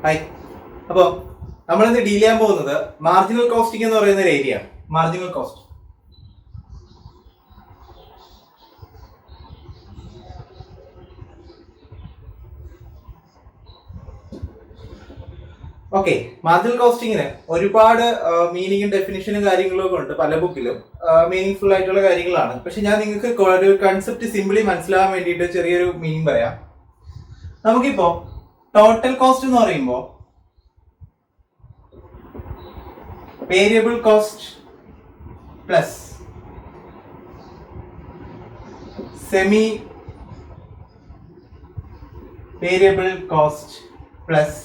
Hi. അപ്പോൾ നമ്മളിന്ന് deal ചെയ്യാൻ പോകുന്നത് മാർജിനൽ കോസ്റ്റിംഗ് എന്ന് പറയുന്ന ഒരു ഏരിയ ആണ്. Marginal cost. ഓക്കെ, മാർജിനൽ കോസ്റ്റിങ്ങിന് ഒരുപാട് മീനിങ്ങും ഡെഫിനിഷനും കാര്യങ്ങളും ഒക്കെ ഉണ്ട്. പല ബുക്കിലും മീനിങ് ഫുൾ ആയിട്ടുള്ള കാര്യങ്ങളാണ്. പക്ഷെ ഞാൻ നിങ്ങൾക്ക് ഒരു കൺസെപ്റ്റ് സിംപിളി മനസ്സിലാവാൻ വേണ്ടിയിട്ട് ചെറിയൊരു മീനിങ് പറയാം. നമുക്കിപ്പോ ടോട്ടൽ കോസ്റ്റ് എന്ന് പറയുമ്പോൾ variable cost plus semi variable cost plus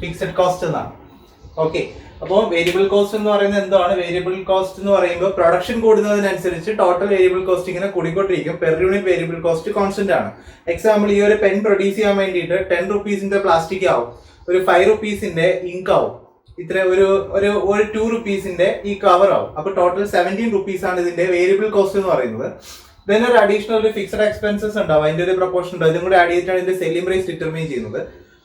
fixed cost എന്നാണ്. ഓക്കെ, അപ്പോൾ വേരിയബിൾ കോസ്റ്റ് എന്ന് പറയുന്നത് എന്താണ്? വേരിയബിൾ കോസ്റ്റ് എന്ന് പറയുമ്പോൾ പ്രൊഡക്ഷൻ കൂടുന്നതിനനുസരിച്ച് ടോട്ടൽ വേരിയബിൾ കോസ്റ്റ് ഇങ്ങനെ കൂടിക്കൊണ്ടിരിക്കും. Per unit variable cost constant ആണ്. എക്സാമ്പിൾ, ഈ ഒരു പെൻ പ്രൊഡ്യൂസ് ചെയ്യാൻ വേണ്ടിയിട്ട് 10 റുപ്പീസിന്റെ പ്ലാസ്റ്റിക് ആവും, ഒരു 5 റുപ്പീസിന്റെ ഇങ്ക് ആവും, ഇത്ര ഒരു 2 റുപ്പീസിന്റെ ഈ കവർ ആവും. അപ്പൊ ടോട്ടൽ 17 റുപ്പീസ് ആണ് ഇതിന്റെ വേരിയബിൾ കോസ്റ്റ് എന്ന് പറയുന്നത്. ദെൻ ഒരു അഡീഷണൽ ഒരു ഫിക്സഡ് എക്സ്പെൻസസ് ഉണ്ടാവും, അതിന്റെ ഒരു പ്രൊപ്പോർഷൻ ഉണ്ടാവും. ഇതും കൂടെ ആഡ് ചെയ്തിട്ടാണ് ഇതിന്റെ സെല്ലിംഗ് പ്രൈസ് ഡിറ്റർമൈൻ ചെയ്യുന്നത്.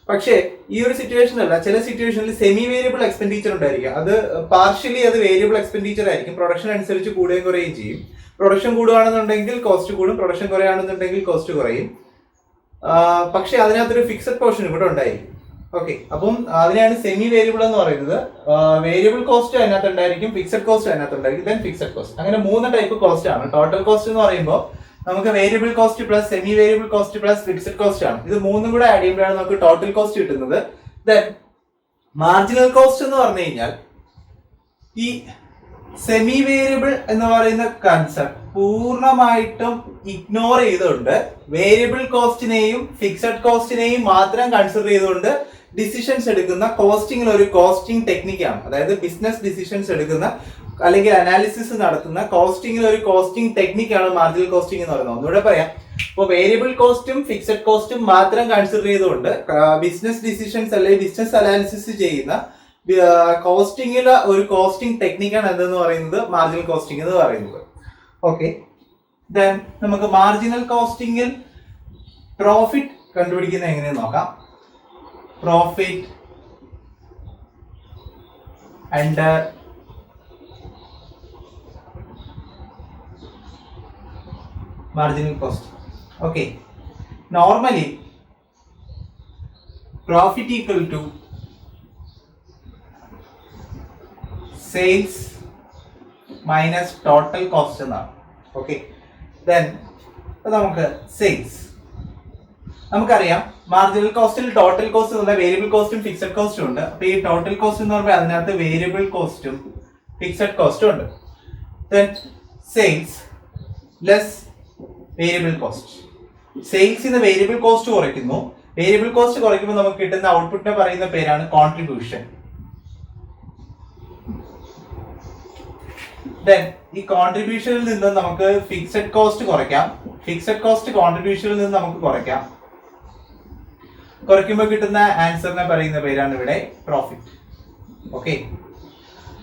പക്ഷേ ഈ ഒരു സിറ്റുവേഷൻ അല്ല, ചില സിറ്റുവേഷനിൽ സെമി വേരിയബിൾ എക്സ്പെൻഡിച്ചർ ഉണ്ടായിരിക്കും. അത് പാർഷ്യലി അത് വേരിയബിൾ എക്സ്പെൻഡിച്ചർ ആയിരിക്കും. പ്രൊഡക്ഷൻ അനുസരിച്ച് കൂടുകയും കുറയുകയും ചെയ്യും. പ്രൊഡക്ഷൻ കൂടുകയാണെന്നുണ്ടെങ്കിൽ കോസ്റ്റ് കൂടും, പ്രൊഡക്ഷൻ കുറയുകയാണെന്നുണ്ടെങ്കിൽ കോസ്റ്റ് കുറയും. പക്ഷെ അതിനകത്തൊരു ഫിക്സഡ് പോർഷൻ ഇവിടെ ഉണ്ടായിരിക്കും. ഓക്കെ, അപ്പം അതിനെയാണ് സെമി വേരിയബിൾ എന്ന് പറയുന്നത്. വേരിയബിൾ കോസ്റ്റ് അതിനകത്ത് ഉണ്ടായിരിക്കും, ഫിക്സഡ് കോസ്റ്റ് അതിനകത്ത് ഉണ്ടായിരിക്കും, ദെൻ ഫിക്സഡ് കോസ്റ്റ്. അങ്ങനെ 3 ടൈപ്പ് കോസ്റ്റ് ആണ്. ടോട്ടൽ കോസ്റ്റ് എന്ന് പറയുമ്പോൾ നമുക്ക് variable cost plus semi variable cost plus fixed cost ആണ്. ഇത് 3 കൂടെ ആഡ് ചെയ്യുമ്പോഴാണ് നമുക്ക് ടോട്ടൽ കോസ്റ്റ് കിട്ടുന്നത്. ദെൻ മാർജിനൽ കോസ്റ്റ് എന്ന് പറഞ്ഞു കഴിഞ്ഞാൽ ഈ സെമി വേരിയബിൾ എന്ന് പറയുന്ന കൺസെപ്റ്റ് പൂർണ്ണമായിട്ടും ഇഗ്നോർ ചെയ്തുകൊണ്ട് വേരിയബിൾ കോസ്റ്റിനെയും ഫിക്സഡ് കോസ്റ്റിനെയും മാത്രം കൺസിഡർ ചെയ്തുകൊണ്ട് ഡിസിഷൻസ് എടുക്കുന്ന കോസ്റ്റിംഗിൽ ഒരു കോസ്റ്റിംഗ് ടെക്നിക്കാണ്. അതായത് ബിസിനസ് ഡിസിഷൻസ് എടുക്കുന്ന അല്ലെങ്കിൽ അനാലിസിസ് നടത്തുന്ന കോസ്റ്റിംഗിൽ ഒരു കോസ്റ്റിംഗ് ടെക്നിക്കാണ് മാർജിനൽ കോസ്റ്റിംഗ് എന്ന് പറയുന്നത്. ഒന്നുകൂടെ പറയാം, ഇപ്പോൾ വേരിയബിൾ കോസ്റ്റും ഫിക്സഡ് കോസ്റ്റും മാത്രം കൺസിഡർ ചെയ്തുകൊണ്ട് ബിസിനസ് ഡിസിഷൻസ് അല്ലെങ്കിൽ ബിസിനസ് അനാലിസിസ് ചെയ്യുന്ന കോസ്റ്റിംഗിൽ ഒരു കോസ്റ്റിംഗ് ടെക്നിക്കാണ് എന്തെന്ന് പറയുന്നത് മാർജിനൽ കോസ്റ്റിംഗ് എന്ന് പറയുന്നത്. ഓക്കെ, ദെൻ നമുക്ക് മാർജിനൽ കോസ്റ്റിംഗിൽ പ്രോഫിറ്റ് കണ്ടുപിടിക്കുന്നത് എങ്ങനെയെന്ന് നോക്കാം. Profit under marginal cost. Okay, normally profit equal to sales minus total cost എന്നാണ്. ഓക്കെ, ദെൻ നമുക്ക് സെയിൽസ് നമുക്കറിയാം. മാർജിനൽ കോസ്റ്റിൽ ടോട്ടൽ കോസ്റ്റ് എന്നുള്ള വേരിയബിൾ കോസ്റ്റും ഫിക്സഡ് കോസ്റ്റും ഉണ്ട്. അപ്പൊ ഈ ടോട്ടൽ കോസ്റ്റ് എന്ന് പറയുമ്പോൾ അതിനകത്ത് വേരിയബിൾ കോസ്റ്റും ഫിക്സഡ് കോസ്റ്റും ഉണ്ട്. Then sales less variable cost. സെയിൽസിൽ നിന്ന് വേരിയബിൾ കോസ്റ്റ് കുറയ്ക്കുന്നു. വേരിയബിൾ കോസ്റ്റ് കുറയ്ക്കുമ്പോൾ നമുക്ക് കിട്ടുന്ന ഔട്ട്പുട്ടിനെ പറയുന്ന പേരാണ് കോൺട്രിബ്യൂഷൻ. ദെൻ ഈ കോൺട്രിബ്യൂഷനിൽ നിന്ന് നമുക്ക് ഫിക്സഡ് കോസ്റ്റ് കുറയ്ക്കാം. ഫിക്സഡ് കോസ്റ്റ് കോൺട്രിബ്യൂഷനിൽ നിന്ന് നമുക്ക് കുറയ്ക്കാം. കുറയ്ക്കുമ്പോൾ കിട്ടുന്ന ആൻസറിനെ പറയുന്ന പേരാണ് ഇവിടെ പ്രോഫിറ്റ്. ഓക്കെ,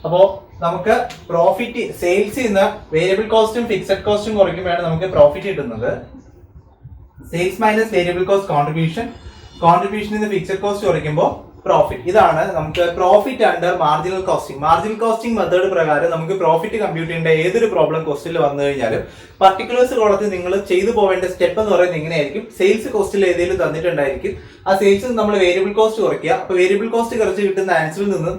അപ്പോ നമുക്ക് പ്രോഫിറ്റ് സെയിൽസിൽ നിന്ന് വേരിയബിൾ കോസ്റ്റും ഫിക്സഡ് കോസ്റ്റും കുറയ്ക്കുമ്പോഴാണ് നമുക്ക് പ്രോഫിറ്റ് കിട്ടുന്നത്. Sales minus variable cost contribution, കോൺട്രിബ്യൂഷനിൽ നിന്ന് ഫിക്സഡ് കോസ്റ്റ് കുറയ്ക്കുമ്പോൾ പ്രോഫിറ്റ്. ഇതാണ് നമുക്ക് profit under marginal costing. Marginal costing method പ്രകാരം നമുക്ക് പ്രോഫിറ്റ് കമ്പ്യൂട്ട് ചെയ്യേണ്ട ഏതൊരു പ്രോബ്ലം ക്വസ്റ്റിൽ വന്നു കഴിഞ്ഞാലും പർട്ടിക്കുലേഴ്സ് കോളത്തിൽ നിങ്ങൾ ചെയ്തു പോവേണ്ട സ്റ്റെപ്പ് എന്ന് പറയുന്നത് ഇങ്ങനെയായിരിക്കും. സെയിൽസ് കോസ്റ്റിൽ ഏതെങ്കിലും തന്നിട്ടുണ്ടായിരിക്കും, ആ സെയിൽസിൽ നമ്മൾ വേരിയബിൾ കോസ്റ്റ് കുറയ്ക്കുക. അപ്പൊ വേരിയബിൾ കോസ്റ്റ് കുറച്ച് കിട്ടുന്ന ആൻസറിൽ നിന്നും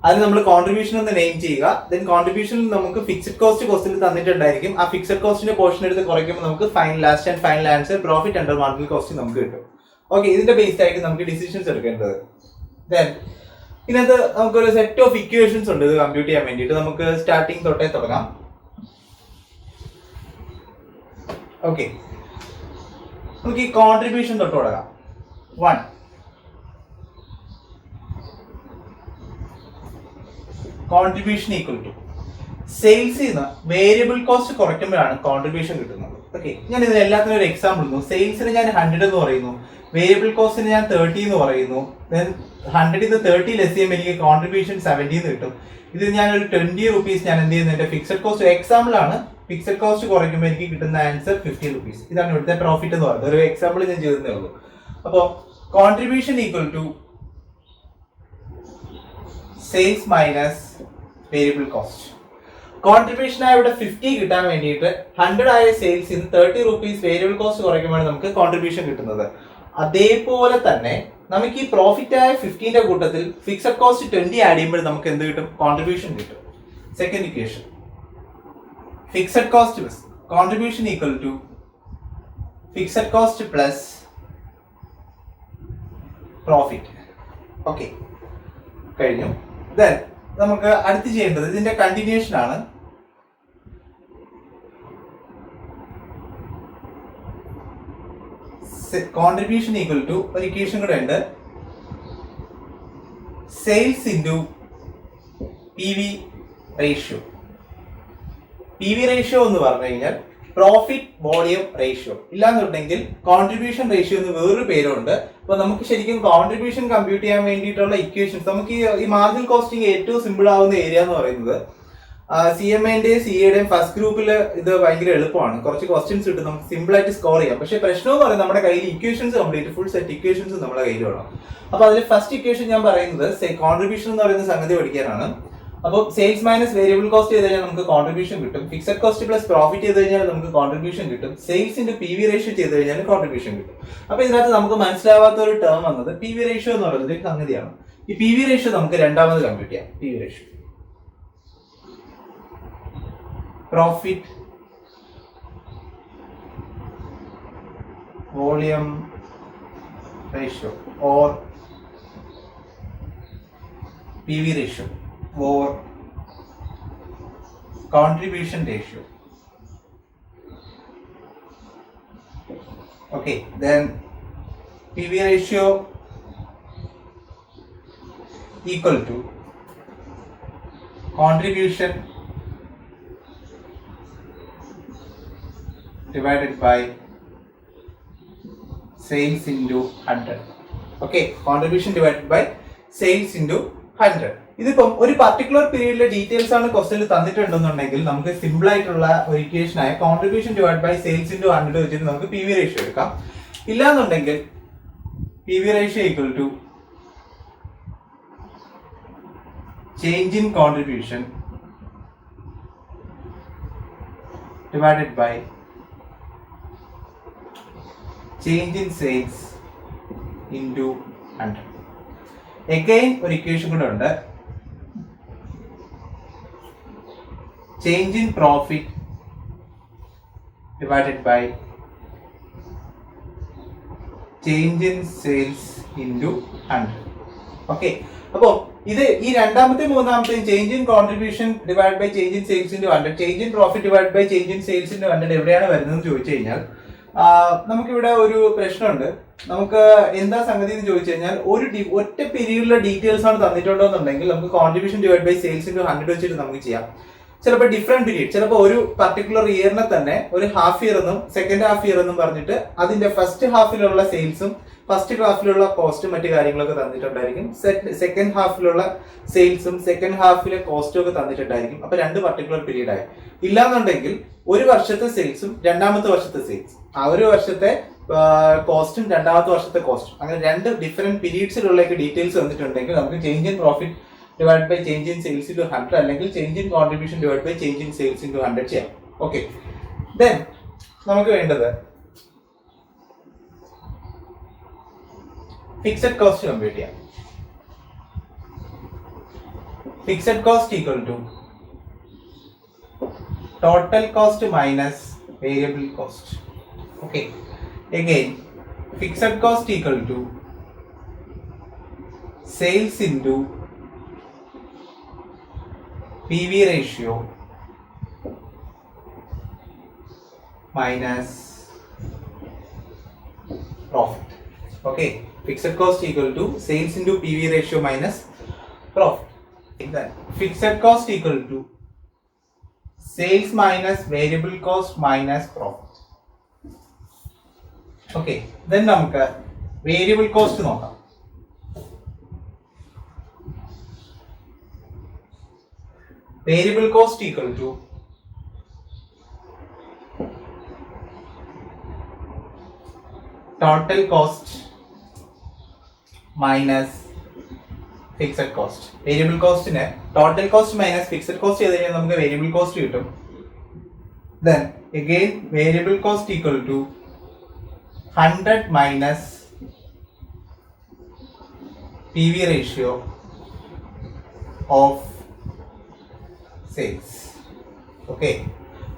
അത് നമ്മൾ കോൺട്രിബ്യൂഷൻ എന്ന് നെയിം ചെയ്യുക. ദെൻ കോൺട്രിബ്യൂഷനിൽ നമുക്ക് ഫിക്സഡ് കോസ്റ്റ് ക്വസ്റ്റിൽ തന്നിട്ടുണ്ടായിരിക്കും, ആ ഫിക്സഡ് കോസ്റ്റിന്റെ പോർഷൻ എടുത്ത് കുറയ്ക്കുമ്പോൾ നമുക്ക് final answer profit under marginal cost നമുക്ക് കിട്ടും. ഓക്കെ, ഇതിന്റെ ബേസ്ഡ് ആയിട്ട് നമുക്ക് ഡിസിഷൻസ് എടുക്കേണ്ടത്. ദെൻ ഇതിനകത്ത് നമുക്കൊരു സെറ്റ് ഓഫ് ഇക്വേഷൻസ് ഉണ്ട് ഇത് കമ്പ്യൂട്ട് ചെയ്യാൻ വേണ്ടിയിട്ട്. നമുക്ക് സ്റ്റാർട്ടിങ് തൊട്ടേ തുടങ്ങാം. ഓക്കെ, നമുക്ക് ഈ കോൺട്രിബ്യൂഷൻ തൊട്ട് തുടങ്ങാം. 1 കോൺട്രിബ്യൂഷൻ ഈക്വൽ ടു സെയിൽസിൽ നിന്ന് വേരിയബിൾ കോസ്റ്റ് കുറയ്ക്കുമ്പോഴാണ് കോൺട്രിബ്യൂഷൻ കിട്ടുന്നത്. ഓക്കെ, ഞാൻ ഇതിന് എല്ലാത്തിനും ഒരു എക്സാമ്പിൾ ഉള്ളൂ. സെയിൽസിന് ഞാൻ 100 എന്ന് പറയുന്നു, വേരിയബിൾ കോസ്റ്റിന് ഞാൻ 30 എന്ന് പറയുന്നു. ദെൻ 100 നിന്ന് 30 ലെസ് ചെയ്യുമ്പോൾ എനിക്ക് കോൺട്രിബ്യൂഷൻ 70 എന്ന് കിട്ടും. ഇത് ഞാൻ ഒരു 20 റുപ്പീസ് ഞാൻ എന്ത് ചെയ്യുന്നു, എന്റെ ഫിക്സഡ് കോസ്റ്റ് എക്സാമ്പിൾ ആണ്. ഫിക്സഡ് കോസ്റ്റ് കുറയ്ക്കുമ്പോൾ എനിക്ക് കിട്ടുന്ന ആൻസർ 50 റുപ്പീസ്. ഇതാണ് ഇവിടുത്തെ പ്രോഫിറ്റ് എന്ന് പറയുന്നത്. ഒരു എക്സാമ്പിൾ ഞാൻ ചെയ്തേ ഉള്ളൂ. അപ്പോൾ contribution equal to sales minus variable cost. Contribution ആയ ഇവിടെ 50 കിട്ടാൻ വേണ്ടിയിട്ട് 100 ആയ സെയിൽസിന് 30 rupees വേരിയബിൾ കോസ്റ്റ് കുറയ്ക്കുമ്പോൾ നമുക്ക് കോൺട്രിബ്യൂഷൻ കിട്ടുന്നത്. അതേപോലെ തന്നെ നമുക്ക് ഈ പ്രോഫിറ്റ് ആയ 15ന്റെ കൂട്ടത്തിൽ ഫിക്സഡ് കോസ്റ്റ് 20 ആഡ് ചെയ്യുമ്പോൾ നമുക്ക് എന്ത് കിട്ടും? കോൺട്രിബ്യൂഷൻ കിട്ടും. Second equation, fixed cost plus contribution equal to fixed cost plus profit. Okay, കഴിഞ്ഞു. ദെൻ നമുക്ക് അടുത്ത് ചെയ്യേണ്ടത് ഇതിന്റെ കണ്ടിന്യൂഷൻ ആണ്. കോൺട്രിബ്യൂഷൻ ഈക്വൽ ടു ഒരു ഇക്വേഷൻ കൂടെ ഉണ്ട്, sales into P V ratio. P V ratio എന്ന് പറഞ്ഞു കഴിഞ്ഞാൽ പ്രോഫിറ്റ് വോളിയം റേഷ്യോ, ഇല്ലാന്നുണ്ടെങ്കിൽ കോൺട്രിബ്യൂഷൻ റേഷ്യോ എന്ന് വേറൊരു പേരുണ്ട്. അപ്പൊ നമുക്ക് ശരിക്കും കോൺട്രിബ്യൂഷൻ കമ്പ്യൂട്ട് ചെയ്യാൻ വേണ്ടിയിട്ടുള്ള ഇക്വേഷൻസ്, നമുക്ക് ഈ മാർജിനൽ കോസ്റ്റിംഗ് ഏറ്റവും സിമ്പിൾ ആവുന്ന ഏരിയ എന്ന് പറയുന്നത് CMAന്റെയും CAയുടെയും ഫസ്റ്റ് ഗ്രൂപ്പിൽ ഇത് ഭയങ്കര എളുപ്പമാണ്. കുറച്ച് ക്വസ്റ്റ്യൻസ് കിട്ടും, നമുക്ക് സിമ്പിൾ ആയിട്ട് സ്കോർ ചെയ്യാം. പക്ഷേ പ്രശ്നം എന്ന് പറയുന്നത് നമ്മുടെ കയ്യിൽ equations complete full set equations നമ്മുടെ കയ്യിൽ വേണം. അപ്പൊ അതിൽ ഫസ്റ്റ് ഇക്വേഷൻ ഞാൻ പറയുന്നത് കോൺട്രിബ്യൂഷൻ എന്ന് പറയുന്ന സംഗതി പഠിക്കാനാണ്. അപ്പോൾ സെയിൽസ് മൈനസ് വേരിയബിൾ കോസ്റ്റ് ചെയ്ത് കഴിഞ്ഞാൽ നമുക്ക് കോൺട്രിബ്യൂഷൻ കിട്ടും. ഫിക്സഡ് കോസ്റ്റ് പ്ലസ് പ്രോഫിറ്റ് ചെയ്ത് കഴിഞ്ഞാൽ നമുക്ക് കോൺട്രിബ്യൂഷൻ കിട്ടും. Sales into P V ratio ചെയ്ത് കഴിഞ്ഞാൽ കോൺട്രിബ്യൂഷൻ കിട്ടും. അപ്പൊ ഇതിനകത്ത് നമുക്ക് മനസ്സിലാവാത്ത ഒരു ടേം വന്നത് പി വി റേഷ്യോ എന്ന് പറയുന്നത് ഒരു സംഗതിയാണ്. ഈ പി വി റേഷ്യോ നമുക്ക് രണ്ടാമത് കമ്പ്യൂട്ട് ചെയ്യാം. P V ratio profit volume ratio or PV ratio or contribution ratio. Okay, then PV ratio equal to contribution divided by sales into 100. Okay, contribution divided by sales into 100. ഇതിപ്പം ഒരു particular പീരീഡിലെ details ആണ് ക്വസ്റ്റ്യനിൽ തന്നിട്ടുണ്ടെന്നുണ്ടെങ്കിൽ നമുക്ക് simple ആയിട്ടുള്ള ഒരു equation ആയ contribution divide by sales into 100 വെച്ചിട്ട് നമുക്ക് പി വി റേഷ്യോ എടുക്കാം. ഇല്ലാന്നുണ്ടെങ്കിൽ P V ratio equal to change in contribution divided by change in sales into 100. Again ഒരു ഇക്വേഷൻ കൂടെ ഉണ്ട്, change in profit divided by change in sales into 100. Okay, അപ്പോൾ ഇത് ഈ രണ്ടാമത്തെ മൂന്നാമത്തെ change in contribution divide by change in sales into 100, change in profit divide by change in sales into 100 എവിടെയാണ് വരുന്നതെന്ന് ചോദിച്ചു കഴിഞ്ഞാൽ നമുക്കിവിടെ ഒരു പ്രശ്നമുണ്ട്. നമുക്ക് എന്താ സംഗതി എന്ന് ചോദിച്ചു കഴിഞ്ഞാൽ ഒറ്റ പീരീഡിലെ ഡീറ്റെയിൽസ് ആണ് തന്നിട്ടുണ്ടോന്നുണ്ടെങ്കിൽ നമുക്ക് contribution divide by sales into 100 വെച്ചിട്ട് നമുക്ക് ചെയ്യാം. ചിലപ്പോൾ ഡിഫറെന്റ് പീരീഡ്, ചിലപ്പോൾ ഒരു പർട്ടിക്കുലർ ഇയറിനെ തന്നെ ഒരു ഹാഫ് ഇയർ എന്നും സെക്കൻഡ് ഹാഫ് ഇയർ എന്നും പറഞ്ഞിട്ട് അതിന്റെ ഫസ്റ്റ് ഹാഫിലുള്ള സെയിൽസും ഫസ്റ്റ് ഹാഫിലുള്ള കോസ്റ്റും മറ്റു കാര്യങ്ങളൊക്കെ തന്നിട്ടുണ്ടായിരിക്കും. സെക്കൻഡ് ഹാഫിലുള്ള സെയിൽസും സെക്കൻഡ് ഹാഫിലെ കോസ്റ്റും ഒക്കെ തന്നിട്ടുണ്ടായിരിക്കും. അപ്പൊ രണ്ട് പർട്ടിക്കുലർ പീരീഡ് ആയി. ഇല്ലാന്നുണ്ടെങ്കിൽ ഒരു വർഷത്തെ സെയിൽസും രണ്ടാമത്തെ വർഷത്തെ സെയിൽസ്, ആ ഒരു വർഷത്തെ കോസ്റ്റും രണ്ടാമത്തെ വർഷത്തെ കോസ്റ്റും, അങ്ങനെ രണ്ട് ഡിഫറെന്റ് പീരീഡ്സിലുള്ള ഡീറ്റെയിൽസ് വന്നിട്ടുണ്ടെങ്കിൽ നമുക്ക് change in profit divide by change in sales into 100 അല്ലെങ്കിൽ change in contribution divide by change in sales into 100 ചെയ്യാം. ഓക്കെ, ദെൻ നമുക്ക് വേണ്ടത് ഫിക്സഡ് കോസ്റ്റ് കമ്പ്യൂട്ട് ചെയ്യാം. Fixed cost equal to total cost minus variable cost. Okay, again fixed cost equal to sales into PV ratio minus profit. Okay, fixed cost equal to sales into PV ratio minus profit. Then fixed cost equal to sales minus variable cost minus profit. Okay, then നമുക്ക് variable cost നോക്കാം. Variable cost equal to total cost minus fixed cost. Variable കോസ്റ്റിന് total cost minus fixed cost ചെയ്ത് കഴിഞ്ഞാൽ നമുക്ക് variable cost കിട്ടും. Then again variable cost equal to 100 minus PV ratio of sales. Okay,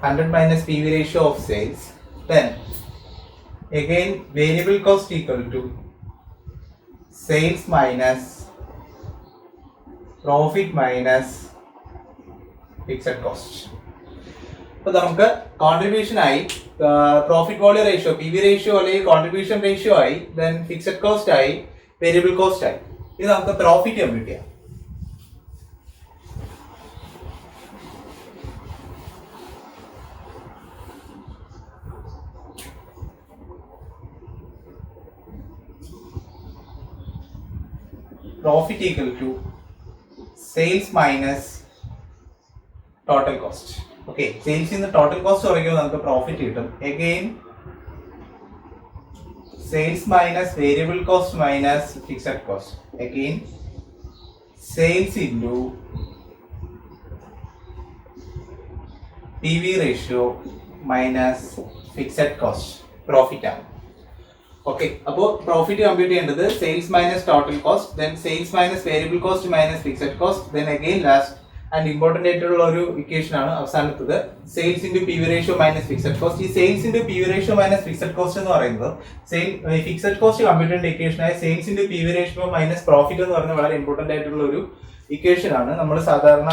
100 minus PV ratio of sales. Then again variable cost equal to sales minus profit minus fixed cost. അപ്പോൾ നമുക്ക് contribution ആയി, profit volume ratio, P V ratio അല്ലെങ്കിൽ contribution ratio ആയി, then fixed cost ആയി, variable cost ആയി. ഇത് നമുക്ക് profit compute ചെയ്യാം. Profit equal to sales minus total cost. Okay, sales in the total cost കുറയ്ക്കുമ്പോൾ നമുക്ക് പ്രോഫിറ്റ് കിട്ടും. Again sales minus variable cost minus fixed cost. Again sales into PV ratio minus fixed cost. Profit ആണ്. Okay, അപ്പോൾ profit compute ചെയ്യേണ്ടത് sales minus total cost, then sales minus variable cost minus fixed cost, then again last and important ആയിട്ടുള്ള ഒരു equation ആണ് അവസാനത്തത്, sales into P V ratio minus fixed cost. ഈ sales into P V ratio minus fixed cost എന്ന് പറയുന്നത് fixed cost compute ചെയ്യേണ്ട equation ആയ sales into P V ratio minus profit എന്ന് പറയുന്നത് വളരെ ഇമ്പോർട്ടന്റ് ആയിട്ടുള്ള ഒരു ഇക്വേഷൻ ആണ്. നമ്മൾ സാധാരണ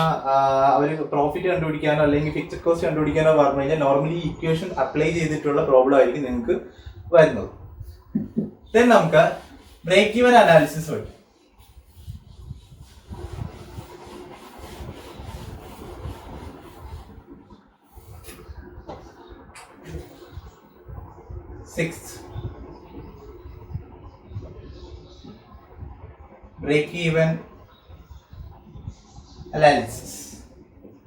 അവർ പ്രോഫിറ്റ് കണ്ടുപിടിക്കാനോ അല്ലെങ്കിൽ ഫിക്സഡ് കോസ്റ്റ് കണ്ടുപിടിക്കാനോ പറഞ്ഞു കഴിഞ്ഞാൽ നോർമലി ഈ ഇക്വേഷൻ അപ്ലൈ ചെയ്തിട്ടുള്ള പ്രോബ്ലം ആയിരിക്കും നിങ്ങൾക്ക് വരുന്നത്. ദെൻ നമുക്ക് ബ്രേക്ക് ഈവൻ അനാലിസിസ് വരും. Sixth, break-even analysis,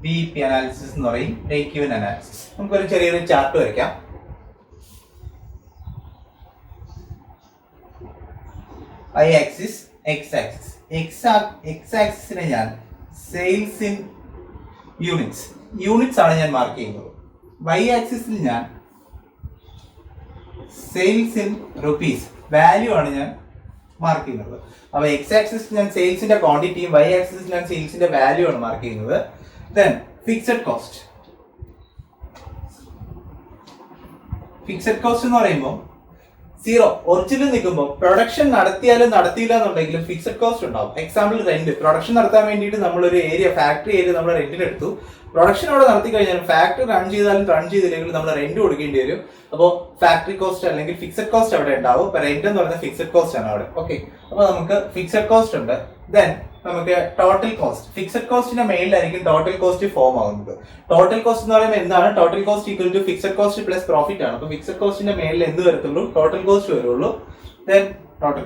BEP analysis എന്ന് പറയും, break-even analysis. നമുക്കൊരു ചെറിയൊരു ചാർട്ട് വരയ്ക്കാം. Y axis, X axis. X axisനെ ഞാൻ സെയിൽസ് ഇൻ യൂണിറ്റ്സ് ആണ് ഞാൻ മാർക്ക് ചെയ്യുന്നത്. Y ആക്സിസിൽ ഞാൻ സെയിൽസ് ഇൻ റുപ്പീസ് വാല്യൂ ആണ് ഞാൻ മാർക്ക് ചെയ്യുന്നത്. അപ്പോൾ എക്സ് ആക്സിസിൽ ഞാൻ സെയിൽസിന്റെ ക്വാണ്ടിറ്റിയും വൈ ആക്സിസിൽ ഞാൻ സെയിൽസിന്റെ വാല്യൂ ആണ് മാർക്ക് ചെയ്യുന്നത്. ദെൻ ഫിക്സഡ് കോസ്റ്റ് എന്ന് പറയുമ്പോൾ സീറോ ഒറിജിനൽ നിൽക്കുമ്പോൾ പ്രൊഡക്ഷൻ നടത്തിയാലും നടത്തിയില്ല എന്നുണ്ടെങ്കിലും ഫിക്സഡ് കോസ്റ്റ് ഉണ്ടാവും. എക്സാമ്പിൾ റെന്റ്, പ്രൊഡക്ഷൻ നടത്താൻ വേണ്ടിയിട്ട് നമ്മളൊരു ഫാക്ടറി ഏരിയ നമ്മൾ റെന്റിനെടുത്തു. പ്രൊഡക്ഷൻ അവിടെ നടത്തി കഴിഞ്ഞാലും ഫാക്ടറി റൺ ചെയ്താലും റൺ ചെയ്തില്ലെങ്കിലും നമ്മൾ റെന്റ് കൊടുക്കേണ്ടി വരും. അപ്പോൾ ഫാക്ടറി കോസ്റ്റ് അല്ലെങ്കിൽ ഫിക്സഡ് കോസ്റ്റ് അവിടെ ഉണ്ടാവും. ഇപ്പൊ റെന്റ് എന്ന് പറയുന്നത് ഫിക്സഡ് കോസ്റ്റ് ആണ് അവിടെ. ഓക്കെ, അപ്പൊ നമുക്ക് ഫിക്സഡ് കോസ്റ്റ് ഉണ്ട്. ദെൻ നമുക്ക് ടോട്ടൽ കോസ്റ്റ്, ഫിക്സഡ് കോസ്റ്റിന്റെ മേളിലായിരിക്കും ടോട്ടൽ കോസ്റ്റ് ഫോം ആവുന്നത്. ടോട്ടൽ കോസ്റ്റ് എന്ന് പറയുമ്പോൾ എന്താണ്? Total cost equal to fixed cost plus profit ആണ്. അപ്പൊ ഫിക്സഡ് കോസ്റ്റിന്റെ മേളിൽ എന്ത് വരത്തുള്ളൂ? ടോട്ടൽ കോസ്റ്റ് വരുള്ളൂ. ദെൻ ടോട്ടൽ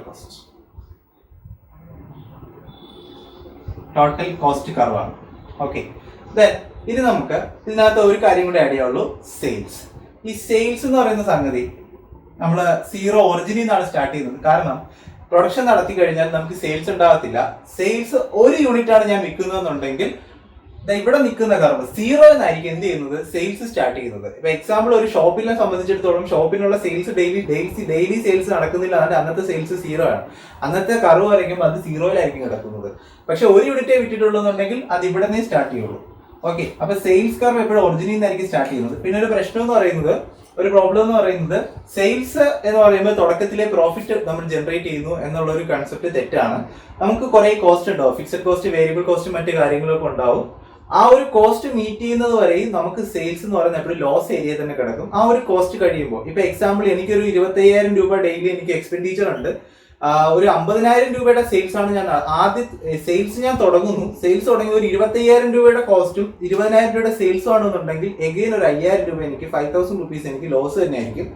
കോസ്റ്റ് കർവാണ്. ഓക്കെ, ദെൻ ഇനി നമുക്ക് ഇതിനകത്ത് ഒരു കാര്യം കൂടി ആഡ് ചെയ്യാവുള്ളൂ, സെയിൽസ്. ഈ സെയിൽസ് എന്ന് പറയുന്ന സംഗതി നമ്മൾ സീറോ ഒറിജിനിൽ നിന്നാണ് സ്റ്റാർട്ട് ചെയ്യുന്നത്. കാരണം പ്രൊഡക്ഷൻ നടത്തി കഴിഞ്ഞാൽ നമുക്ക് സെയിൽസ് ഉണ്ടാകത്തില്ല. സെയിൽസ് ഒരു യൂണിറ്റ് ആണ് ഞാൻ വിൽക്കുന്നതെന്നുണ്ടെങ്കിൽ ഇവിടെ നിൽക്കുന്ന കർവ് സീറോ എന്നായിരിക്കും എന്ത് ചെയ്യുന്നത്? സെയിൽസ് സ്റ്റാർട്ട് ചെയ്യുന്നത്. ഇപ്പൊ എക്സാമ്പിൾ ഒരു ഷോപ്പിനെ സംബന്ധിച്ചിടത്തോളം ഷോപ്പിനുള്ള സെയിൽസ് ഡെയിലി സെയിൽസ് നടക്കുന്നില്ല, അന്നത്തെ സെയിൽസ് സീറോ ആണ്. അന്നത്തെ കർവ് വരയ്ക്കുമ്പോൾ അത് സീറോയിലായിരിക്കും കിടക്കുന്നത്. പക്ഷെ ഒരു യൂണിറ്റേ വിറ്റിട്ടുള്ളൂ എന്നുണ്ടെങ്കിൽ അത് ഇവിടെ നിന്നേ സ്റ്റാർട്ട് ചെയ്യുള്ളൂ. ഓക്കെ, അപ്പൊ സെയിൽസ് കർവ് എപ്പോഴും ഒറിജിനിൽ നിന്നായിരിക്കും സ്റ്റാർട്ട് ചെയ്യുന്നത്. പിന്നെ ഒരു പ്രശ്നം എന്ന് പറയുന്നത്, ഒരു പ്രോബ്ലം എന്ന് പറയുന്നത്, സെയിൽസ് എന്ന് പറയുമ്പോൾ തുടക്കത്തിലെ പ്രോഫിറ്റ് നമ്മൾ ജനറേറ്റ് ചെയ്യുന്നു എന്നുള്ള ഒരു കൺസെപ്റ്റ് തെറ്റാണ്. നമുക്ക് കുറെ കോസ്റ്റ് ഉണ്ടാവും, ഫിക്സഡ് കോസ്റ്റ്, വേരിയബിൾ കോസ്റ്റ്, മറ്റു കാര്യങ്ങളൊക്കെ ഉണ്ടാവും. ആ ഒരു കോസ്റ്റ് മീറ്റ് ചെയ്യുന്നത് വരെയും നമുക്ക് സെയിൽസ് എന്ന് പറയുന്നത് എപ്പോഴും ലോസ് ഏരിയ തന്നെ കിടക്കും. ആ ഒരു കോസ്റ്റ് കഴിയുമ്പോൾ, ഇപ്പൊ എക്സാമ്പിൾ എനിക്കൊരു 25,000 രൂപ ഡെയിലി എനിക്ക് എക്സ്പെൻഡിച്ചർ ഉണ്ട്. ഒരു 50,000 രൂപയുടെ സെയിൽസ് ആണ് ഞാൻ ആദ്യം സെയിൽസ് ഞാൻ തുടങ്ങുന്നു. സെയിൽസ് തുടങ്ങി ഒരു 25,000 രൂപയുടെ കോസ്റ്റും 20,000 രൂപയുടെ സെയിൽസും ആണെന്നുണ്ടെങ്കിൽ എഗെയിൻ ഒരു 5,000 രൂപ എനിക്ക് 5,000 റുപ്പീസ് എനിക്ക് ലോസ് തന്നെ ആയിരിക്കും.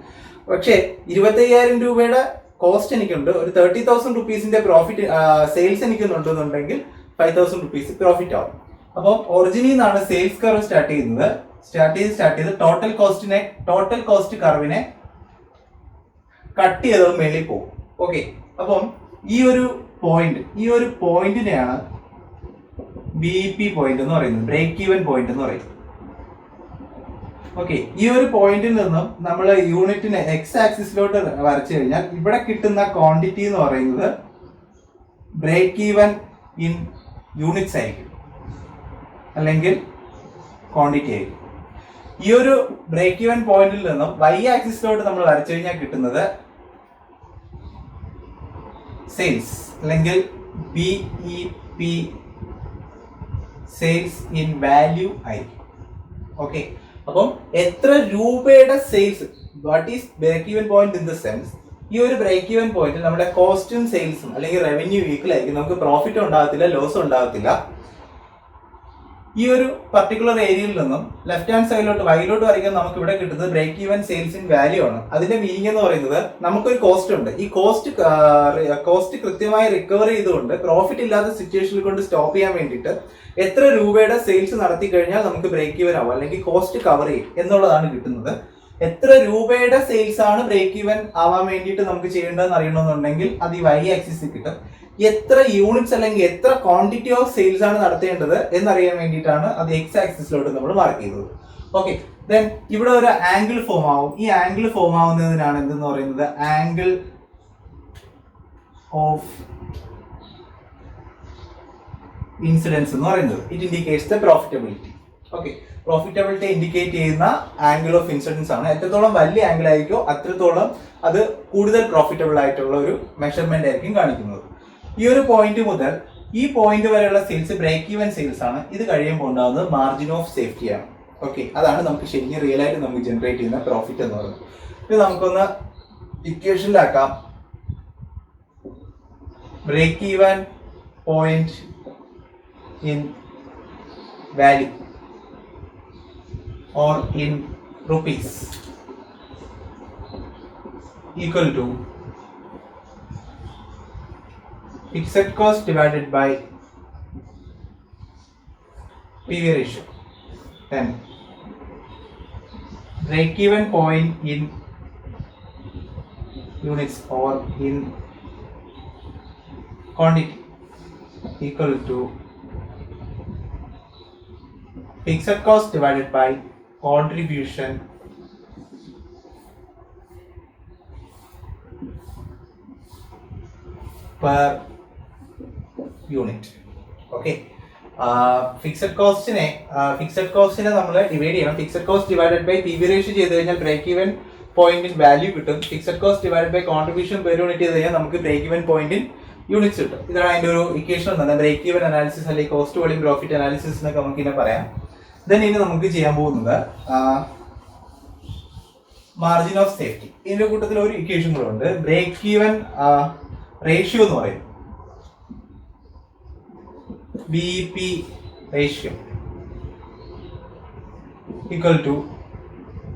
പക്ഷേ 25,000 രൂപയുടെ കോസ്റ്റ് എനിക്കുണ്ട്, ഒരു 30,000 റുപ്പീസിന്റെ പ്രോഫിറ്റ് സെയിൽസ് എനിക്കുണ്ടെന്നുണ്ടെങ്കിൽ 5,000 റുപ്പീസ് പ്രോഫിറ്റ് ആവും. അപ്പോൾ ഒറിജിനിൽ നിന്നാണ് സെയിൽസ് കർവ് സ്റ്റാർട്ട് ചെയ്യുന്നത്. സ്റ്റാർട്ട് ചെയ്ത് ടോട്ടൽ കോസ്റ്റ് കർവിനെ കട്ട് ചെയ്തത് മേളിൽ പോകും. ഓക്കെ, അപ്പം ഈ ഒരു പോയിന്റിനെയാണ് BP പോയിന്റ് എന്ന് പറയുന്നത്, ബ്രേക്ക് ഈവൻ പോയിന്റ് എന്ന് പറയുന്നത്. ഓക്കെ, ഈ ഒരു പോയിന്റിൽ നിന്നും നമ്മൾ യൂണിറ്റിനെ എക്സ് ആക്സിസിലോട്ട് വരച്ചു കഴിഞ്ഞാൽ ഇവിടെ കിട്ടുന്ന ക്വാണ്ടിറ്റി എന്ന് പറയുന്നത് ബ്രേക്ക് ഈവൻ ഇൻ യൂണിറ്റ്സ് ആയിരിക്കും, അല്ലെങ്കിൽ ക്വാണ്ടിറ്റി ആയിരിക്കും. ഈ ഒരു ബ്രേക്ക് ഈവൻ പോയിന്റിൽ നിന്നും y ആക്സിസിലോട്ട് നമ്മൾ വരച്ചു കഴിഞ്ഞാൽ കിട്ടുന്നത് സെയിൽസ്, അല്ലെങ്കിൽ BEP സെയിൽസ് ഇൻ വാല്യൂ ആയിരിക്കും. ഓക്കെ, അപ്പം എത്ര രൂപയുടെ sales, what is break even point in the sense, ഈ ഒരു ബ്രേക്ക് ഈവൻ പോയിന്റ് നമ്മുടെ കോസ്റ്റും സെയിൽസും അല്ലെങ്കിൽ റവന്യൂ ഈക്വൽ ആയിരിക്കും. നമുക്ക് പ്രോഫിറ്റ് ഉണ്ടാകത്തില്ല, ലോസ് ഉണ്ടാകത്തില്ല. ഈ ഒരു പർട്ടിക്കുലർ ഏരിയയിൽ നിന്നും ലെഫ്റ്റ് ഹാൻഡ് സൈഡിലോട്ട് വൈയിലോട്ട് വരയ്ക്കാൻ നമുക്ക് ഇവിടെ കിട്ടുന്നത് break even sales in value ആണ്. അതിന്റെ മീനിങ് എന്ന് പറയുന്നത് നമുക്കൊരു കോസ്റ്റ് ഉണ്ട്, ഈ കോസ്റ്റ് കൃത്യമായി റിക്കവർ ചെയ്തുകൊണ്ട് പ്രോഫിറ്റ് ഇല്ലാത്ത സിറ്റുവേഷനിൽ കൊണ്ട് സ്റ്റോപ്പ് ചെയ്യാൻ വേണ്ടിയിട്ട് എത്ര രൂപയുടെ സെയിൽസ് നടത്തി കഴിഞ്ഞാൽ നമുക്ക് ബ്രേക്ക് ഈവൻ ആവും, അല്ലെങ്കിൽ കോസ്റ്റ് കവർ ചെയ്യും എന്നുള്ളതാണ് കിട്ടുന്നത്. എത്ര രൂപയുടെ സെയിൽസ് ആണ് ബ്രേക്ക് ഈവൻ ആവാൻ വേണ്ടിയിട്ട് നമുക്ക് ചെയ്യേണ്ടതെന്ന് അറിയണമെന്നുണ്ടെങ്കിൽ അത് ഈ y ആക്സിസിൽ കിട്ടും. എത്ര യൂണിറ്റ്സ് അല്ലെങ്കിൽ എത്ര ക്വാണ്ടിറ്റി ഓഫ് സെയിൽസ് ആണ് നടത്തേണ്ടത് എന്നറിയാൻ വേണ്ടിയിട്ടാണ് അത് എക്സ് ആക്സിസിലോട്ട് നമ്മൾ മാർക്ക് ചെയ്തത്. ഓക്കെ, ദെൻ ഇവിടെ ഒരു ആംഗിൾ ഫോം ആവും. ഈ ആംഗിൾ ഫോം ആവുന്നതിനാണ് എന്തെന്ന് പറയുന്നത് ആംഗിൾ ഓഫ് ഇൻസിഡൻസ് എന്ന് പറയുന്നത്. It indicates the profitability. Okay, profitability indicate ചെയ്യുന്ന ആംഗിൾ ഓഫ് ഇൻസിഡൻസ് ആണ്. എത്രത്തോളം വലിയ ആംഗിൾ ആയിരിക്കോ അത്രത്തോളം അത് കൂടുതൽ പ്രോഫിറ്റബിൾ ആയിട്ടുള്ള ഒരു മെഷർമെന്റ് ആയിരിക്കും കാണിക്കുന്നത്. ഈ ഒരു പോയിന്റ് മുതൽ ഈ പോയിന്റ് വരെയുള്ള സെയിൽസ് ബ്രേക്ക് ഈവൻ സെയിൽസ് ആണ്. ഇത് കഴിയുമ്പോൾ ഉണ്ടാകുന്നത് മാർജിൻ ഓഫ് സേഫ്റ്റി ആണ്. ഓക്കെ, അതാണ് നമുക്ക് ശരിക്കും റിയൽ ആയിട്ട് നമുക്ക് ജനറേറ്റ് ചെയ്യുന്ന പ്രോഫിറ്റ് എന്ന് പറയുന്നത്. ഇത് നമുക്കൊന്ന് ഇക്വേഷനിലാക്കാം. Break even point in value or in rupees equal to fixed cost divided by PV ratio. Then break even point in units or in quantity equal to fixed cost divided by contribution per unit. Okay, fixed കോസ്റ്റിനെ നമ്മൾ divide ചെയ്യണം. Fixed cost divided by PV ratio ചെയ്ത് കഴിഞ്ഞാൽ break even point in value കിട്ടും. Fixed cost divided by contribution per unit ചെയ്ത് കഴിഞ്ഞാൽ നമുക്ക് break even point in units കിട്ടും. ഇതാണ് അതിന്റെ ഒരു ഇക്വേഷൻ വന്നത്. ബ്രേക്ക് ഈവൻ അനാലിസിസ് അല്ലെങ്കിൽ കോസ്റ്റ് വോളിയം പ്രോഫിറ്റ് അനാലിസിസ് എന്നൊക്കെ നമുക്ക് ഇതിനെ പറയാം. ദെൻ ഇനി നമുക്ക് ചെയ്യാൻ പോകുന്നത് മാർജിൻ ഓഫ് സേഫ്റ്റി. ഇതിന്റെ കൂട്ടത്തിൽ ഒരു ഇക്വേഷൻ കൂടെ ഉണ്ട്. ബ്രേക്ക് ഈവൻ റേഷ്യോ എന്ന് പറയും, BEP ratio equal to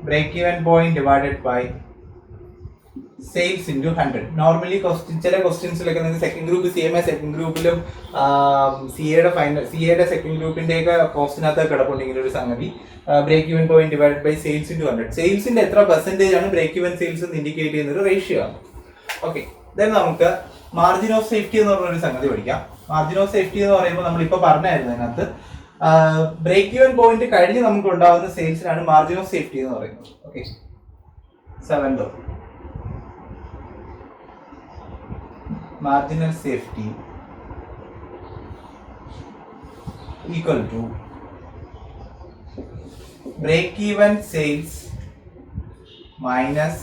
break even point divided by sales into 100. Normally ചില ക്വസ്റ്റ്യൻസിലൊക്കെ നിങ്ങൾക്ക് സെക്കൻഡ് ഗ്രൂപ്പ് CMA സെക്കൻഡ് ഗ്രൂപ്പിലും CA സെക്കൻഡ് ഗ്രൂപ്പിന്റെ ഒക്കെ കോസ്റ്റിനകത്ത് കിടപ്പുണ്ടെങ്കിൽ ഒരു സംഗതി break even point divide by sales into 100. സെയിൽസിന്റെ എത്ര പെർസെന്റേജ് ആണ് ബ്രേക്ക് ഈവൻ സെയിൽസ് എന്ന് ഇൻഡിക്കേറ്റ് ചെയ്യുന്ന ഒരു റേഷ്യോ ആണ്. ഓക്കെ, ദെൻ നമുക്ക് മാർജിൻ ഓഫ് സേഫ്റ്റി എന്ന് പറഞ്ഞൊരു സംഗതി പഠിക്കാം. മാർജിൻ ഓഫ് സേഫ്റ്റി എന്ന് പറയുമ്പോൾ നമ്മളിപ്പോൾ പറഞ്ഞായിരുന്നു അതിനകത്ത് ബ്രേക്ക് ഈവൻ പോയിന്റ് കഴിഞ്ഞ് നമുക്ക് ഉണ്ടാകുന്ന സെയിൽസിനാണ് മാർജിൻ ഓഫ് സേഫ്റ്റി എന്ന് പറയുന്നത്. Okay, 7 marginal safety equal to break even sales minus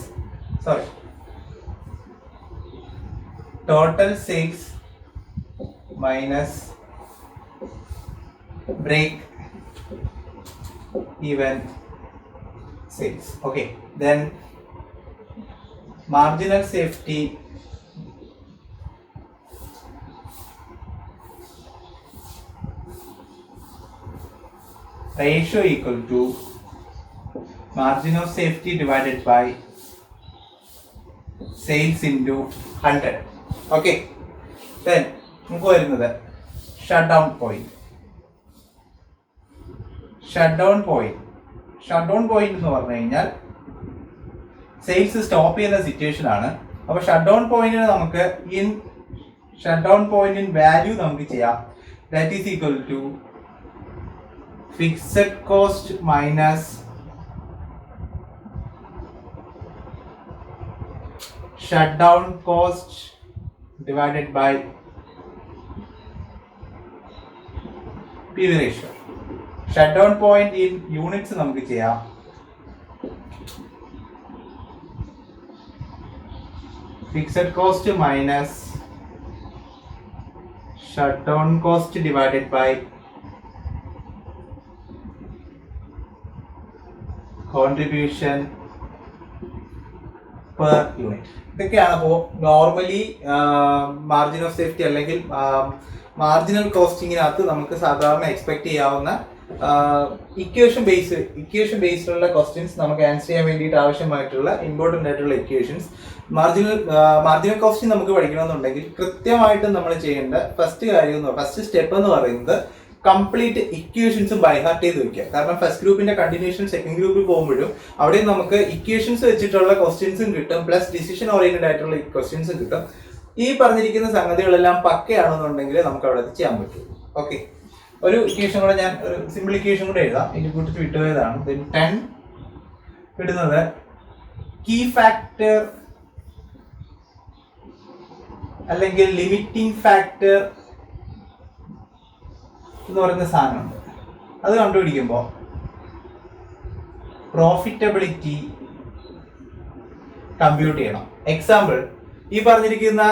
total sales minus break even sales. Okay, then marginal safety ratio equal to margin of safety divided by sales into 100. Okay, then നമുക്ക് വരുന്നത് shut down point. Shut down point എന്ന് പറഞ്ഞു കഴിഞ്ഞാൽ sales stop ചെയ്യുന്ന situation ആണ്. അപ്പൊ shut down പോയിന്റിന് നമുക്ക് ഇൻ ഷട്ട് ഡൗൺ പോയിന്റിൻ വാല്യൂ നമുക്ക് ചെയ്യാം. That is equal to fixed cost minus shut down cost divided by PV ratio. Shut down point in units നമുക്ക് ചെയ്യാം. Fixed cost minus shut down cost divided by contribution per unit. ഇതൊക്കെയാണ് അപ്പോൾ normally margin of safety അല്ലെങ്കിൽ marginal കോസ്റ്റിങ്ങിനകത്ത് നമുക്ക് സാധാരണ expect ചെയ്യാവുന്ന equation ബേസ്ഡുള്ള ക്വസ്റ്റ്യൻസ് നമുക്ക് ആൻസർ ചെയ്യാൻ വേണ്ടിയിട്ട് ആവശ്യമായിട്ടുള്ള ഇമ്പോർട്ടൻ്റ് ആയിട്ടുള്ള ഇക്വേഷൻസ്. മാർജിനൽ കോസ്റ്റിംഗ് നമുക്ക് പഠിക്കണമെന്നുണ്ടെങ്കിൽ കൃത്യമായിട്ട് നമ്മൾ ചെയ്യേണ്ട ഫസ്റ്റ് സ്റ്റെപ്പ് എന്ന് പറയുന്നത് കംപ്ലീറ്റ് ഇക്വേഷൻസും ബൈഹാർട്ട് ചെയ്ത് വെക്കുക. കാരണം ഫസ്റ്റ് ഗ്രൂപ്പിന്റെ കണ്ടിന്യൂഷൻ സെക്കൻഡ് ഗ്രൂപ്പിൽ പോകുമ്പോഴും അവിടെ നമുക്ക് ഇക്വേഷൻസ് വെച്ചിട്ടുള്ള ക്വസ്റ്റ്യൻസും കിട്ടും, പ്ലസ് ഡിസിഷൻ ഓറിയന്റഡ് ആയിട്ടുള്ള ക്വസ്റ്റ്യൻസും കിട്ടും. ഈ പറഞ്ഞിരിക്കുന്ന സംഗതികളെല്ലാം പക്കയാണെന്നുണ്ടെങ്കിൽ നമുക്ക് അവിടെ ചെയ്യാൻ പറ്റും. ഓക്കെ, ഒരു ഇക്വേഷൻ കൂടെ ഞാൻ ഒരു സിമ്പിൾ ഇക്വേഷൻ കൂടെ എഴുതാം. ഇതിന്റെ കൂട്ടത്തിൽ വിട്ടുപോയതാണ്. 10 ഇടുന്നത് കീ ഫാക്ടർ അല്ലെങ്കിൽ ലിമിറ്റിംഗ് ഫാക്ടർ എന്ന് പറയുന്ന സാധനമുണ്ട്. അത് കണ്ടുപിടിക്കുമ്പോൾ പ്രോഫിറ്റബിലിറ്റി കമ്പ്യൂട്ട് ചെയ്യണം. എക്സാമ്പിൾ, ഈ പറഞ്ഞിരിക്കുന്ന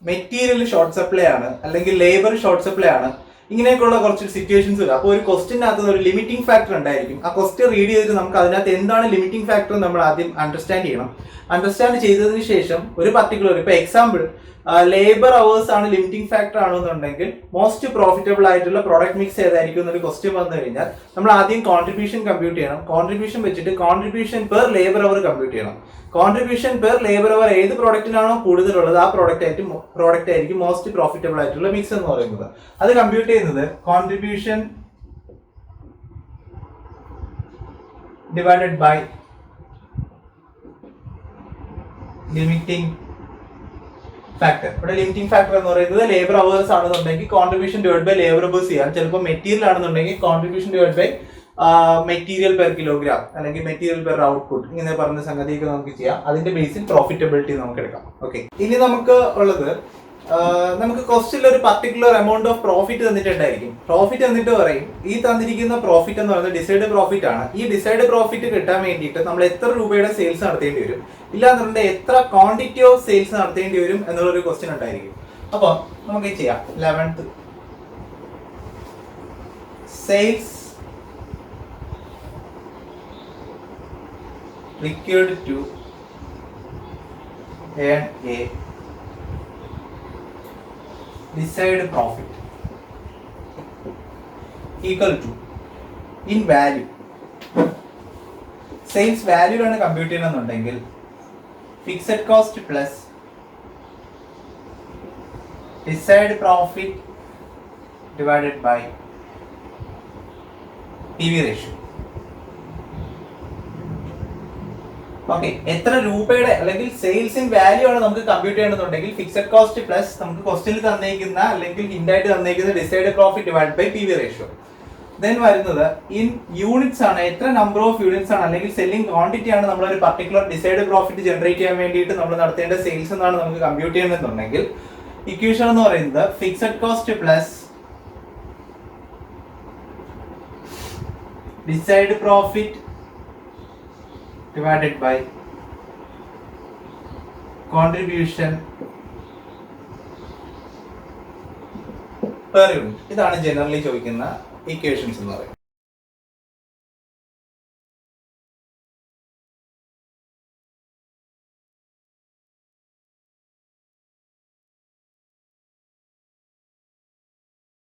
മെറ്റീരിയൽ ഷോർട്ട് സപ്ലൈ ആണ് അല്ലെങ്കിൽ ലേബർ ഷോർട്ട് സപ്ലൈ ആണ്, ഇങ്ങനെയൊക്കെയുള്ള കുറച്ച് സിറ്റുവേഷൻസ് വരും. അപ്പോൾ ഒരു ക്വസ്റ്റിനകത്ത് ഒരു ലിമിറ്റിംഗ് ഫാക്ടർ ഉണ്ടായിരിക്കും. ആ ക്വസ്റ്റ്യൻ റീഡ് ചെയ്തിട്ട് നമുക്ക് അതിനകത്ത് എന്താണ് ലിമിറ്റിംഗ് ഫാക്ടർ നമ്മൾ ആദ്യം അണ്ടർസ്റ്റാൻഡ് ചെയ്യണം. അണ്ടർസ്റ്റാൻഡ് ചെയ്തതിന് ശേഷം ഒരു പർട്ടിക്കുലർ, ഇപ്പൊ എക്സാമ്പിൾ ലേബർ അവേഴ്സ് ആണ് ലിമിറ്റിംഗ് ഫാക്ടർ ആണെന്നുണ്ടെങ്കിൽ മോസ്റ്റ് പ്രോഫിറ്റബിൾ ആയിട്ടുള്ള പ്രോഡക്റ്റ് മിക്സ് ഏതായിരിക്കും എന്നൊരു ക്വസ്റ്റ്യൻ വന്നു കഴിഞ്ഞാൽ നമ്മൾ ആദ്യം കോൺട്രിബ്യൂഷൻ കമ്പ്യൂട്ട് ചെയ്യണം. കോൺട്രിബ്യൂഷൻ വെച്ചിട്ട് contribution per labour hour compute ചെയ്യണം. കോൺട്രിബ്യൂഷൻ പെർ ലേബർ അവർ ഏത് പ്രോഡക്റ്റിനാണോ കൂടുതലുള്ളത് ആ പ്രോഡക്റ്റ് ആയിരിക്കും മോസ്റ്റ് പ്രോഫിറ്റബിൾ ആയിട്ടുള്ള മിക്സ് എന്ന് പറയുന്നത്. അത് കമ്പ്യൂട്ട് ചെയ്യുന്നത് contribution divided by limiting factor. ഇവിടെ ലിമിറ്റിംഗ് ഫാക്ടർ എന്ന് പറയുന്നത് ലേബർ അവേഴ്സ് ആണെന്നുണ്ടെങ്കിൽ contribution divide by labour hours ചെയ്യാം. ചിലപ്പോൾ മെറ്റീരിയൽ ആണെന്നുണ്ടെങ്കിൽ contribution divide by material per kilogram അല്ലെങ്കിൽ മെറ്റീരിയൽ പെർ ഔട്ട്പുട്ട്, ഇങ്ങനെ പറഞ്ഞ സംഗതിയൊക്കെ നമുക്ക് ചെയ്യാം. അതിന്റെ ബേസിൽ പ്രോഫിറ്റബിലിറ്റി നമുക്ക് എടുക്കാം. ഓക്കെ, ഇനി നമുക്ക് ഉള്ളത് നമുക്ക് ക്വസ്റ്റ്യനിൽ ഒരു പർട്ടിക്കുലർ എമൗണ്ട് ഓഫ് പ്രോഫിറ്റ് തന്നിട്ടുണ്ടായിരിക്കും. പ്രോഫിറ്റ് തന്നിട്ട് പറയും ഈ തന്നിരിക്കുന്ന പ്രോഫിറ്റ് എന്ന് പറയുന്നത് ഡിസൈഡ് പ്രോഫിറ്റ് ആണ്. ഈ ഡിസൈഡ് പ്രോഫിറ്റ് കിട്ടാൻ വേണ്ടിയിട്ട് നമ്മൾ എത്ര രൂപയുടെ സെയിൽസ് നടത്തേണ്ടി വരും, ഇല്ലാന്നുണ്ടെങ്കിൽ എത്ര ക്വാണ്ടിറ്റി ഓഫ് സെയിൽസ് നടത്തേണ്ടി വരും എന്നുള്ളൊരു ക്വസ്റ്റ്യൻ ഉണ്ടായിരിക്കും. അപ്പൊ നമുക്ക് ചെയ്യാം. 11th sales required to earn a desired profit equal to in value. Sales വാല്യൂലാണ് കമ്പ്യൂട്ട് ചെയ്യണമെന്നുണ്ടെങ്കിൽ fixed cost plus desired profit divided by PV ratio. Okay, എത്ര രൂപയുടെ അല്ലെങ്കിൽ സെയിൽസ് ഇൻ വാല്യൂ ആണ് നമുക്ക് കമ്പ്യൂട്ട് ചെയ്യണമെന്നുണ്ടെങ്കിൽ ഫിക്സഡ് കോസ്റ്റ് പ്ലസ് നമുക്ക് ക്വസ്റ്റ്യനിൽ തന്നേക്കുന്ന അല്ലെങ്കിൽ ഹിൻഡായിട്ട് തന്നേക്കുന്ന desired profit divide by PV ratio. Then വരുന്നത് ഇൻ യൂണിറ്റ്സ് ആണ്, എത്ര നമ്പർ ഓഫ് യൂണിറ്റ്സ് ആണ് അല്ലെങ്കിൽ സെല്ലിംഗ് ക്വാണ്ടിറ്റി ആണ് നമ്മൾ ഒരു പർട്ടിക്കുലർ ഡിസൈഡ് പ്രോഫിറ്റ് ജനറേറ്റ് ചെയ്യാൻ വേണ്ടിയിട്ട് നമ്മൾ നടത്തേണ്ട സെയിൽസ് എന്നാണ് നമുക്ക് കമ്പ്യൂട്ട് ചെയ്യണമെന്നുണ്ടെങ്കിൽ ഇക്വേഷൻ എന്ന് പറയുന്നത് fixed cost plus desired profit divided by contribution per unit. ഇതാണ് ജനറലി ചോദിക്കുന്ന ഇക്വേഷൻസ് എന്ന് പറയുന്നത്.